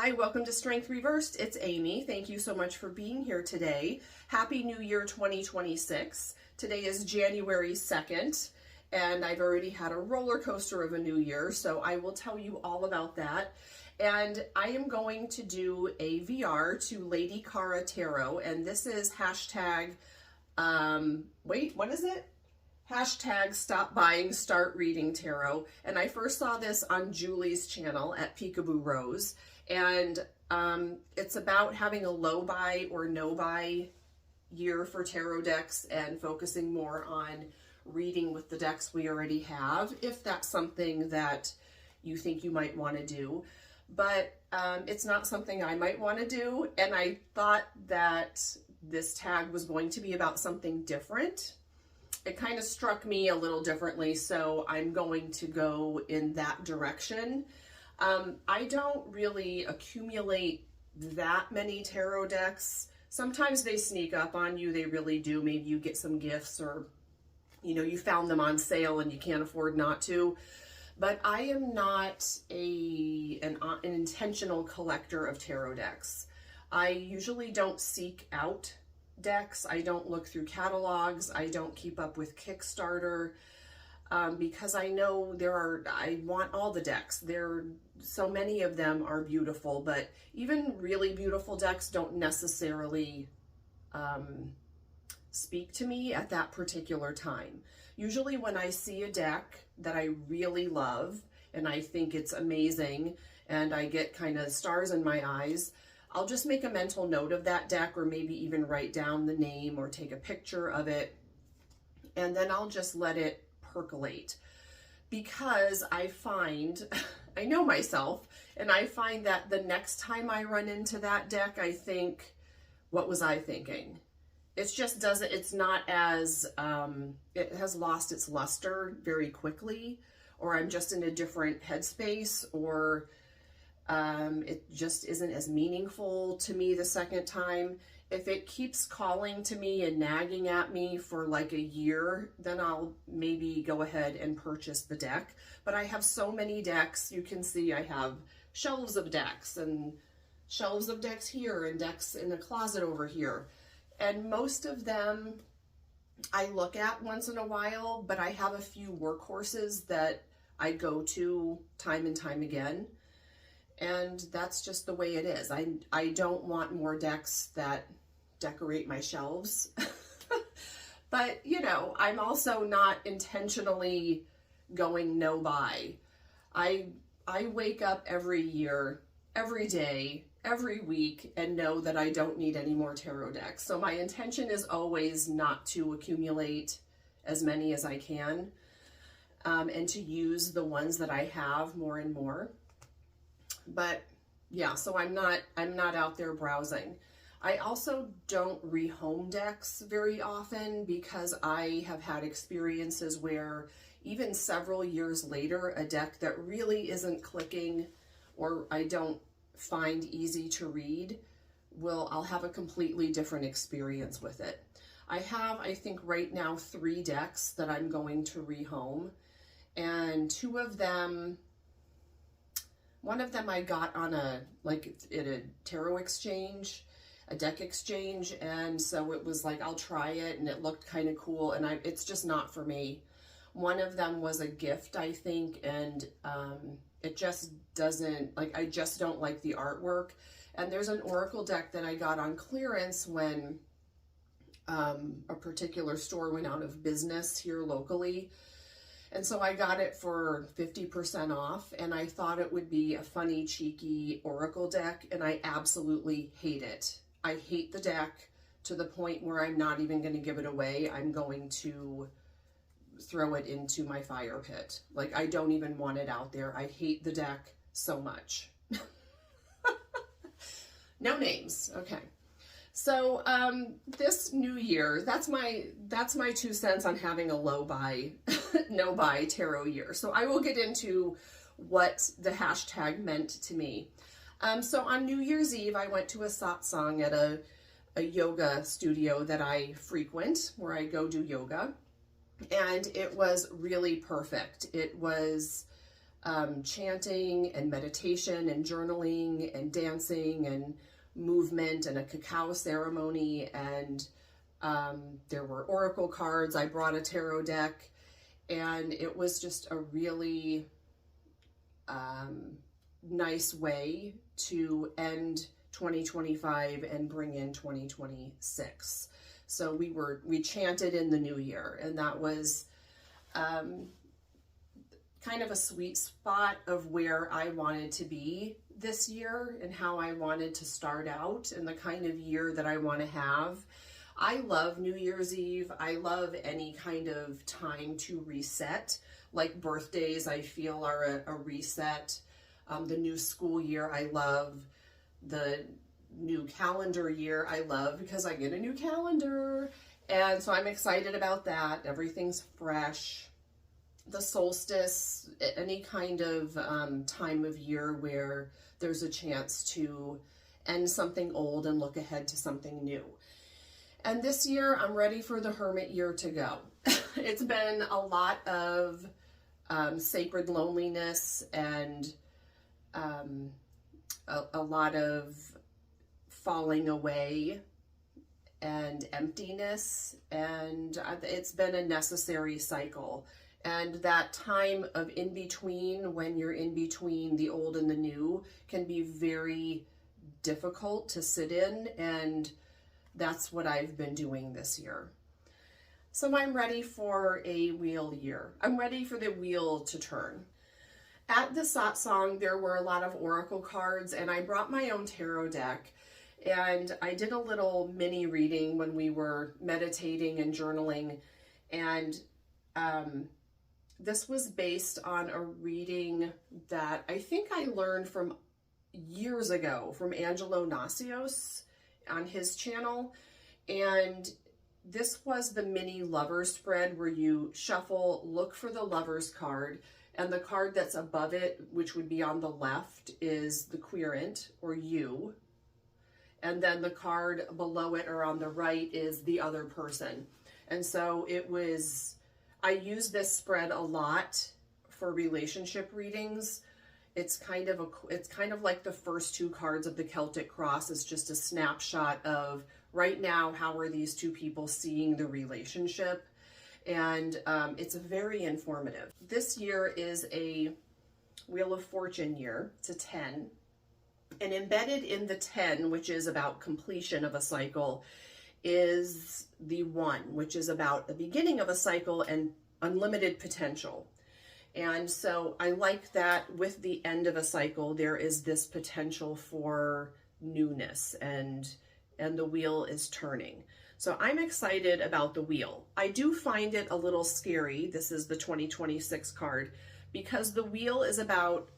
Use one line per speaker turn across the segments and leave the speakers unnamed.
Hi, welcome to Strength Reversed. It's Amy. Thank you so much for being here today. Happy New Year 2026. Today is January 2nd, and I've already had a roller coaster of a new year, so I will tell you all about that. And I am going to do a VR to Lady Cara Tarot, and this is hashtag, what is it? Hashtag stop buying, start reading tarot. And I first saw this on Julie's channel at Peekaboo Rose. And it's about having a low buy or no buy year for tarot decks and focusing more on reading with the decks we already have, if that's something that you think you might want to do. But it's not something I might want to do. And I thought that this tag was going to be about something different. It kind of struck me a little differently, so I'm going to go in that direction. I don't really accumulate that many tarot decks. Sometimes they sneak up on you, they really do. Maybe you get some gifts, or you found them on sale and you can't afford not to. But I am not an intentional collector of tarot decks. I usually don't seek out decks. I don't look through catalogs. I don't keep up with Kickstarter because I know I want all the decks. So many of them are beautiful, but even really beautiful decks don't necessarily speak to me at that particular time. Usually when I see a deck that I really love and I think it's amazing and I get kind of stars in my eyes, I'll just make a mental note of that deck, or maybe even write down the name or take a picture of it, and then I'll just let it percolate. Because I know myself, and I find that the next time I run into that deck, I think, what was I thinking? It's not as, it has lost its luster very quickly, or I'm just in a different headspace, or it just isn't as meaningful to me the second time. If it keeps calling to me and nagging at me for like a year, then I'll maybe go ahead and purchase the deck. But I have so many decks. You can see I have shelves of decks and shelves of decks here and decks in the closet over here. And most of them I look at once in a while, but I have a few workhorses that I go to time and time again. And that's just the way it is. I don't want more decks that decorate my shelves. But, I'm also not intentionally going no buy. I wake up every year, every day, every week, and know that I don't need any more tarot decks. So my intention is always not to accumulate as many as I can, and to use the ones that I have more and more. But yeah, so I'm not out there browsing. I also don't rehome decks very often because I have had experiences where even several years later, a deck that really isn't clicking, or I don't find easy to read, I'll have a completely different experience with it. I have, I think right now, 3 decks that I'm going to rehome, and 2 of them, one of them I got on at a tarot exchange, a deck exchange, and so it was like, I'll try it, and it looked kind of cool, and it's just not for me. One of them was a gift, I think, and it just doesn't, I just don't like the artwork. And there's an oracle deck that I got on clearance when a particular store went out of business here locally. And so I got it for 50% off, and I thought it would be a funny, cheeky oracle deck, and I absolutely hate it. I hate the deck to the point where I'm not even going to give it away. I'm going to throw it into my fire pit. I don't even want it out there. I hate the deck so much. No names. Okay. So this new year, that's my 2 cents on having a low buy, no buy tarot year. So I will get into what the hashtag meant to me. So on New Year's Eve, I went to a satsang at a yoga studio that I frequent, where I go do yoga. And it was really perfect. It was chanting and meditation and journaling and dancing and movement and a cacao ceremony, and there were oracle cards. I brought a tarot deck, and it was just a really nice way to end 2025 and bring in 2026. So we chanted in the new year, and that was kind of a sweet spot of where I wanted to be this year and how I wanted to start out and the kind of year that I want to have. I love New Year's Eve. I love any kind of time to reset, like birthdays I feel are a reset. The new school year I love. The new calendar year I love because I get a new calendar. And so I'm excited about that. Everything's fresh. The solstice, any kind of time of year where there's a chance to end something old and look ahead to something new. And this year, I'm ready for the hermit year to go. It's been a lot of sacred loneliness and a lot of falling away and emptiness, and it's been a necessary cycle. And that time of in between, when you're in between the old and the new, can be very difficult to sit in, and that's what I've been doing this year. So I'm ready for a wheel year. I'm ready for the wheel to turn. At the satsang, there were a lot of oracle cards, and I brought my own tarot deck, and I did a little mini reading when we were meditating and journaling, and this was based on a reading that I think I learned from years ago from Angelo Nasios on his channel. And this was the mini lover spread where you shuffle, look for the lover's card, and the card that's above it, which would be on the left, is the querent or you. And then the card below it or on the right is the other person. And so I use this spread a lot for relationship readings. It's kind of like the first two cards of the Celtic cross. It's just a snapshot of right now, how are these two people seeing the relationship? And it's very informative. This year is a Wheel of Fortune year. It's a 10. And embedded in the 10, which is about completion of a cycle, is the 1, which is about the beginning of a cycle and unlimited potential. And so I like that with the end of a cycle, there is this potential for newness, and the wheel is turning. So I'm excited about the wheel. I do find it a little scary. This is the 2026 card, because the wheel is about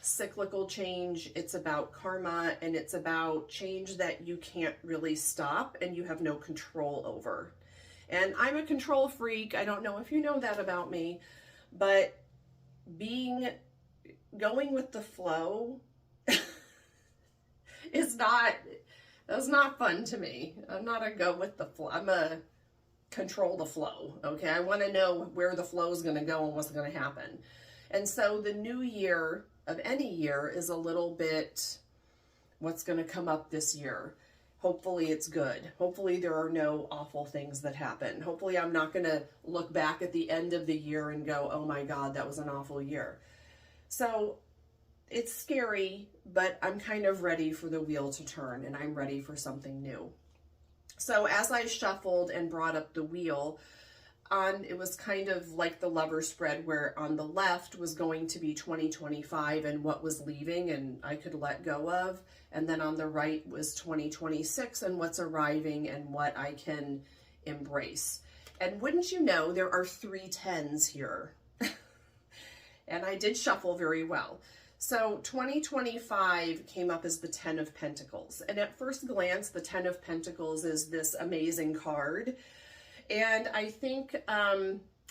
cyclical change, it's about karma, and it's about change that you can't really stop and you have no control over. And I'm a control freak. I don't know if you know that about me, but going with the flow that's not fun to me. I'm not a go with the flow. I'm a control the flow. Okay. I want to know where the flow is going to go and what's going to happen. And so the new year of any year is a little bit what's going to come up this year. Hopefully it's good. Hopefully there are no awful things that happen. Hopefully I'm not going to look back at the end of the year and go, oh my God, that was an awful year. So it's scary, but I'm kind of ready for the wheel to turn, and I'm ready for something new. So as I shuffled and brought up the wheel, it was kind of like the lover spread, where on the left was going to be 2025 and what was leaving and I could let go of. And then on the right was 2026 and what's arriving and what I can embrace. And wouldn't you know, there are 3 10s here. And I did shuffle very well. So 2025 came up as the 10 of Pentacles. And at first glance, the 10 of Pentacles is this amazing card. And I think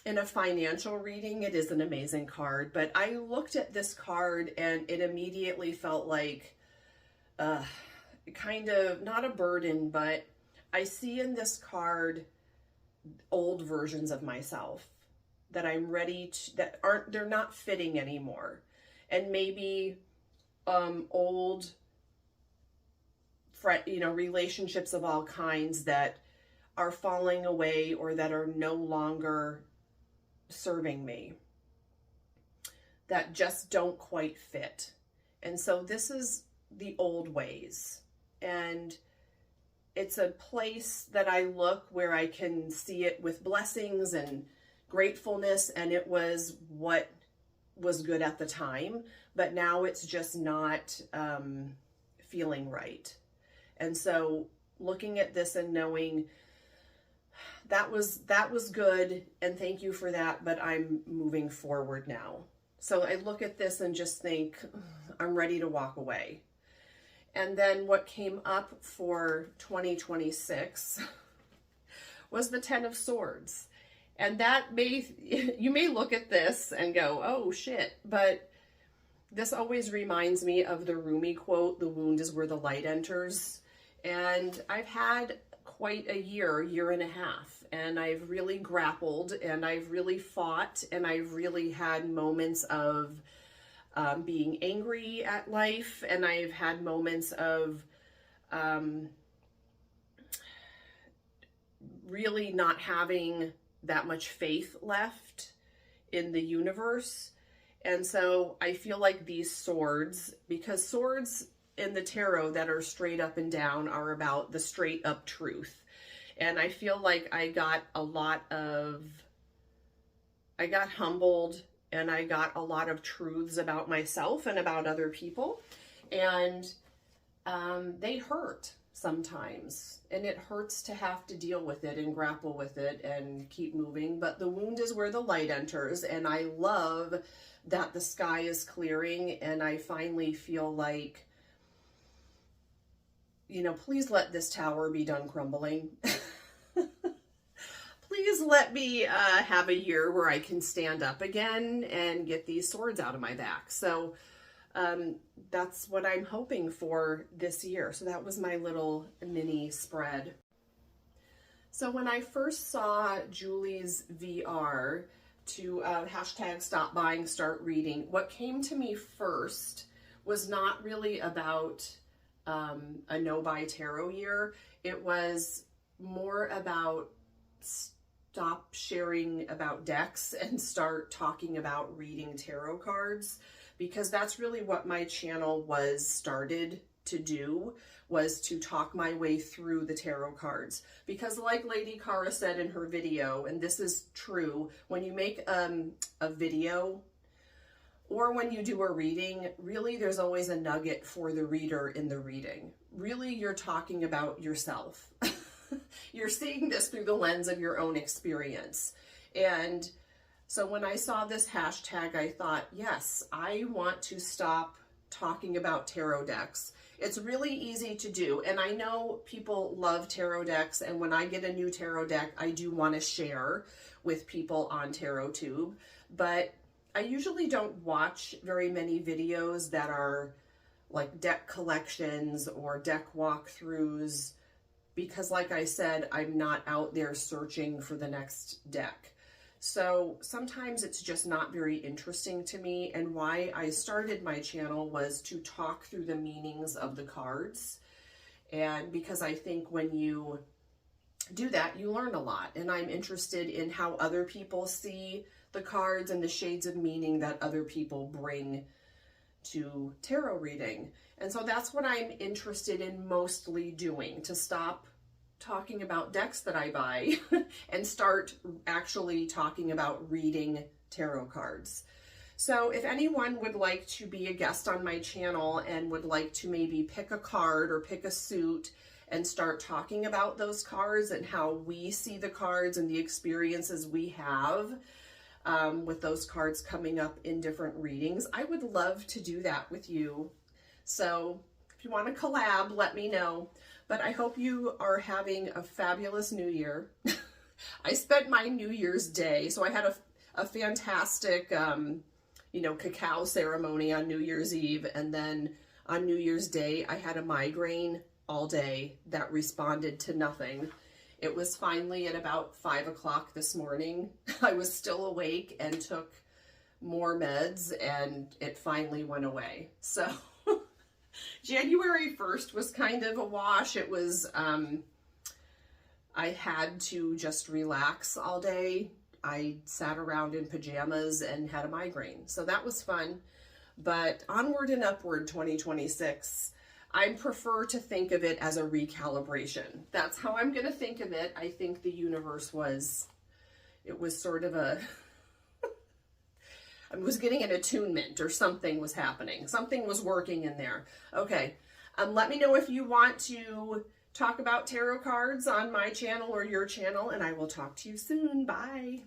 in a financial reading, it is an amazing card. But I looked at this card and it immediately felt like kind of not a burden, but I see in this card old versions of myself that I'm ready to, they're not fitting anymore. and maybe old relationships of all kinds that are falling away or that are no longer serving me, that just don't quite fit. And so this is the old ways. And it's a place that I look where I can see it with blessings and gratefulness, and it was what was good at the time, but now it's just not feeling right. And so looking at this and knowing that was good, and thank you for that, but I'm moving forward now. So I look at this and just think, I'm ready to walk away. And then what came up for 2026 was the 10 of Swords. And that you may look at this and go, oh shit, but this always reminds me of the Rumi quote, the wound is where the light enters. And I've had quite a year and a half, and I've really grappled, and I've really fought, and I've really had moments of being angry at life, and I've had moments of really not having that much faith left in the universe. And so I feel like these swords, because swords in the tarot that are straight up and down are about the straight up truth. And I feel like I got humbled, and I got a lot of truths about myself and about other people. And they hurt sometimes, and it hurts to have to deal with it and grapple with it and keep moving. But the wound is where the light enters, and I love that the sky is clearing, and I finally feel like, please let this tower be done crumbling. Please let me have a year where I can stand up again and get these swords out of my back. So that's what I'm hoping for this year. So that was my little mini spread. So when I first saw Julie's VR to hashtag stop buying, start reading, what came to me first was not really about a no buy tarot year. It was more about stop sharing about decks and start talking about reading tarot cards, because that's really what my channel was started to do, was to talk my way through the tarot cards. Because like Lady Cara said in her video, and this is true, when you make a video or when you do a reading, really there's always a nugget for the reader in the reading. Really, you're talking about yourself. You're seeing this through the lens of your own experience. And so when I saw this hashtag, I thought, yes, I want to stop talking about tarot decks. It's really easy to do. And I know people love tarot decks. And when I get a new tarot deck, I do want to share with people on TarotTube. But I usually don't watch very many videos that are like deck collections or deck walkthroughs, because like I said, I'm not out there searching for the next deck. So sometimes it's just not very interesting to me. And why I started my channel was to talk through the meanings of the cards. And because I think when you do that, you learn a lot. And I'm interested in how other people see the cards and the shades of meaning that other people bring to tarot reading. And so that's what I'm interested in mostly doing, to stop talking about decks that I buy and start actually talking about reading tarot cards. So if anyone would like to be a guest on my channel and would like to maybe pick a card or pick a suit and start talking about those cards and how we see the cards and the experiences we have with those cards coming up in different readings, I would love to do that with you. So if you want to collab, let me know. But I hope you are having a fabulous New Year. I spent my New Year's Day, so I had a fantastic, cacao ceremony on New Year's Eve, and then on New Year's Day, I had a migraine all day that responded to nothing. It was finally at about 5 o'clock this morning. I was still awake and took more meds, and it finally went away. So January 1st was kind of a wash. It was, I had to just relax all day. I sat around in pajamas and had a migraine. So that was fun. But onward and upward 2026, I prefer to think of it as a recalibration. That's how I'm going to think of it. I think the universe was, it was sort of a, I was getting an attunement, or something was happening. Something was working in there. Okay. Let me know if you want to talk about tarot cards on my channel or your channel, and I will talk to you soon. Bye.